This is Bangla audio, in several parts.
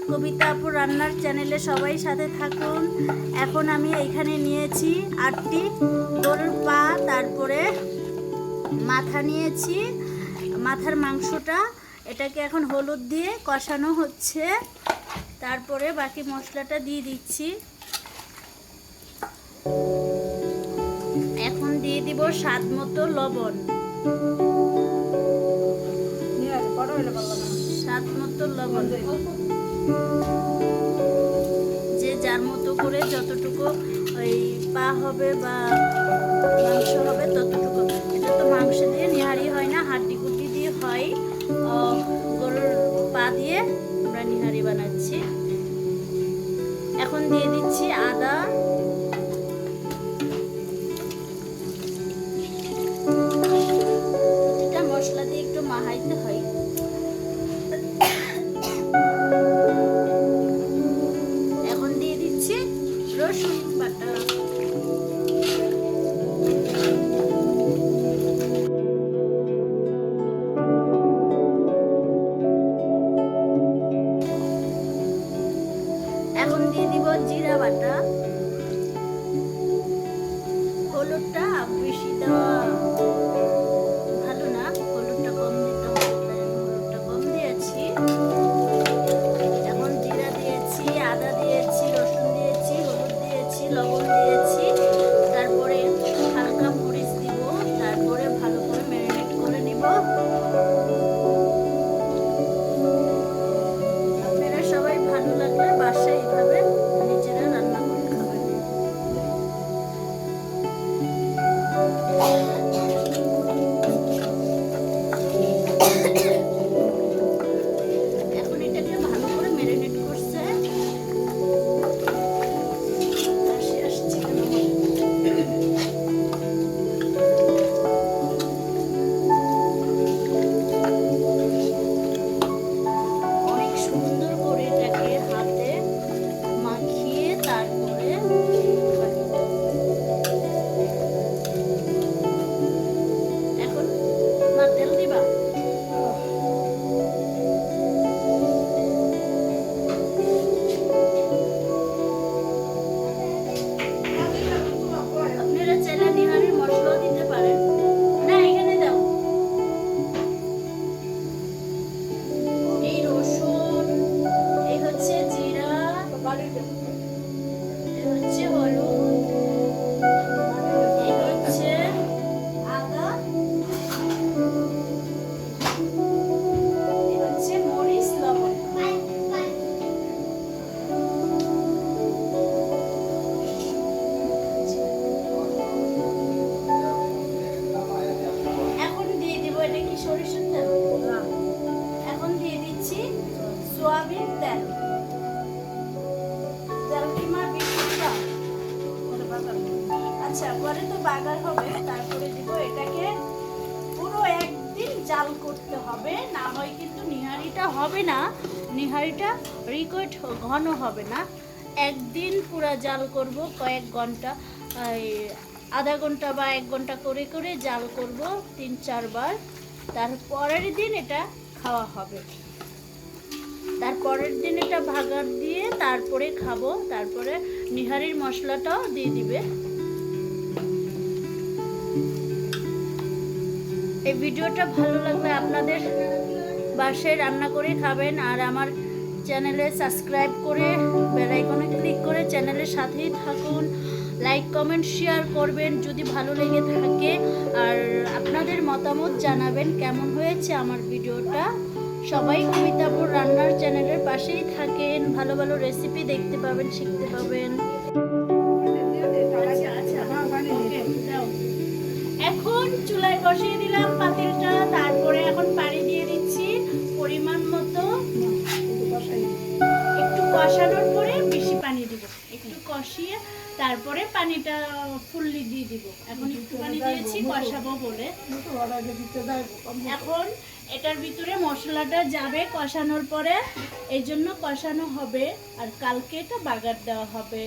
কবিতা আপুর রান্নার চ্যানেলে সবাই সাথে থাকুন। এখন আমি এইখানে নিয়েছি 8টি গরুর পা, তারপরে মাথা নিয়েছি, মাথার মাংসটা, এটাকে এখন হলুদ দিয়ে কষানো হচ্ছে। তারপরে বাকি মশলাটা দিয়ে দিচ্ছি। এখন দিয়ে দিব স্বাদ মতো লবণ, স্বাদ মতো লবণ, যে যার মতো করে যতটুকু ওই পা হবে বা মাংস হবে ততটুকু। এটা তো মাংস দিয়ে নিহারি হয় না, হাড্ডি কুটি দিয়ে হয়। গরুর পা দিয়ে আমরা নিহারি বানাচ্ছি। এখন দিয়ে দিচ্ছি আদা, এটা মশলা দিয়ে একটু মাখাইতে হয়। এখন দিয়ে দিচ্ছি রসুন বাটা। এখন দিয়ে দিব জিরা বাটা। হলুদটা বেশি দেওয়া ভালো না, হলুদটা কম দিতে হবে, তাই আমি হলুদটা কম দিয়েছি। এখন জিরা দিয়েছি, আদা দিয়েছি, রসুন দিয়েছি, হলুদ দিয়েছি, লবণ দিয়েছি, তারপরে হালকা মরিচ দিব, তারপরে ভালো করে ম্যারিনেট করে নিব। আপনারা সবাই ভালো লাগলে বাসায় এইভাবে নিজেরা রান্না করে খাবেন। এখন এটাকে ভালো করে ম্যারিনেট করছে। আসছে অনেক সুন্দর করে এটাকে হাতে মাখিয়ে তারপরে এখন না তেল দিবা। আপনারা চাইলে নিহারির মশলাও দিতে পারেন। না, এখানে দাও। এই রসুন, এই হচ্ছে জিরা, এই হচ্ছে হলুদ, এই হচ্ছে আদা, এই হচ্ছে মরিচ, লবণ। এখন দিয়ে দিব, এটা কি সরিষার তেল? এখন দিয়ে দিচ্ছি সয়াবিন তেল। তেল কি মা বেশি দাও? আচ্ছা, পরে তো বাগার হবে, তারপরে দিব। এটাকে পুরো একদিন জাল করতে হবে, না হয় কিন্তু নিহারিটা হবে না, নিহারিটা রিকোয়েট ঘন হবে না। একদিন পুরো জাল করব, কয়েক ঘন্টা, আধা ঘন্টা বা 1 ঘন্টা করে করে জাল করব 3-4 বার। তারপরের দিন এটা খাওয়া হবে। তারপরের দিন এটা ভাগার দিয়ে তারপরে খাবো। তারপরে নিহারির মশলাটাও দিয়ে দিবে। এই ভিডিওটা ভালো লাগলে আপনাদের বাসায় রান্না করে খাবেন। আর আমার চ্যানেলে সাবস্ক্রাইব করে বেল আইকনে ক্লিক করে চ্যানেলের সাথেই থাকুন। লাইক কমেন্ট শেয়ার করবেন যদি ভালো লেগে থাকে। আর আপনাদের মতামত জানাবেন কেমন হয়েছে আমার ভিডিওটা। সবাই কবিতা আপুর রান্নার চ্যানেলের পাশেই থাকেন, ভালো ভালো রেসিপি দেখতে পাবেন, শিখতে পাবেন। এখন চুলায় বসিয়ে দিলাম পাতিলটা, তারপরে এখন পানি দিয়ে দিচ্ছি পরিমাণ মতো। একটু কষানোর পরে বেশি পানি দিব, একটু কষিয়ে তারপরে পানিটা ফুললি দিয়ে দিব। এখন একটু পানি দিয়েছি কষাবো বলে। এখন এটার ভিতরে মশলাটা যাবে কষানোর পরে, এই জন্য কষানো হবে। আর কালকে এটা বাগার দেওয়া হবে।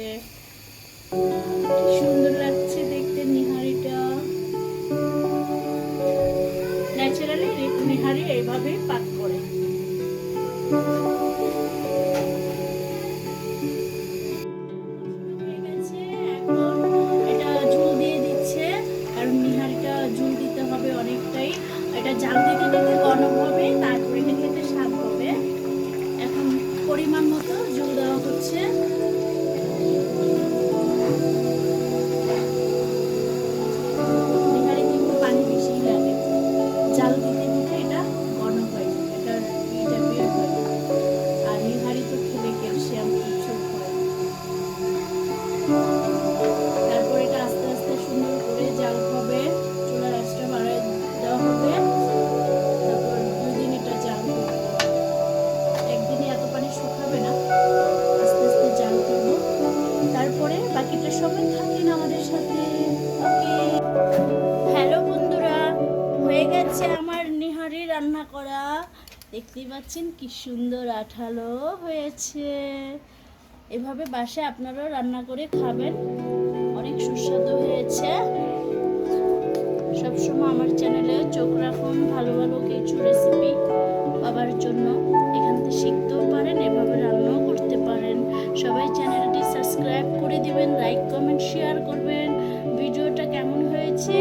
সুন্দর লাগছে দেখতে নিহারিটা। ন্যাচারালি নিহারি এইভাবেই পাক করে। হচ্ছে। নিহারিতে একটু পানি বেশি লাগে, জাল দিতে দিতে এটা ঘন হয়, এটার এটা বের হয়। আর নিহারি তো খেলে ক্যালসিয়াম প্রচুর হয়। তারপর এটা আস্তে আস্তে সুন্দর করে জাল হবে, চুলার আঁচটা বাড়ায় দেওয়া হবে। তারপর 2 দিন এটা জাল করবো, একদিনে এত পানি শুকাবে না, আস্তে আস্তে জাল করব। তারপরে বাকিটা সময় থাকেন আমাদের সাথে। ওকে, হ্যালো বন্ধুরা, হয়ে গেছে আমার নিহারি রান্না করা। দেখতেই পাচ্ছেন কি সুন্দর আঠালো হয়েছে। এভাবে বাসায় আপনারাও রান্না করে খাবেন, অনেক সুস্বাদু হয়েছে। সবসময় আমার চ্যানেলে চোখ রাখুন, ভালো ভালো কিছু রেসিপি পাওয়ার জন্য। এখান থেকে শিখতেও পারেন, এভাবে রান্নাও করতে পারেন। সবাই চ্যানেলটি সাবস্ক্রাইব করে দিবেন, লাইক কমেন্ট শেয়ার করবেন। ভিডিওটা কেমন হয়েছে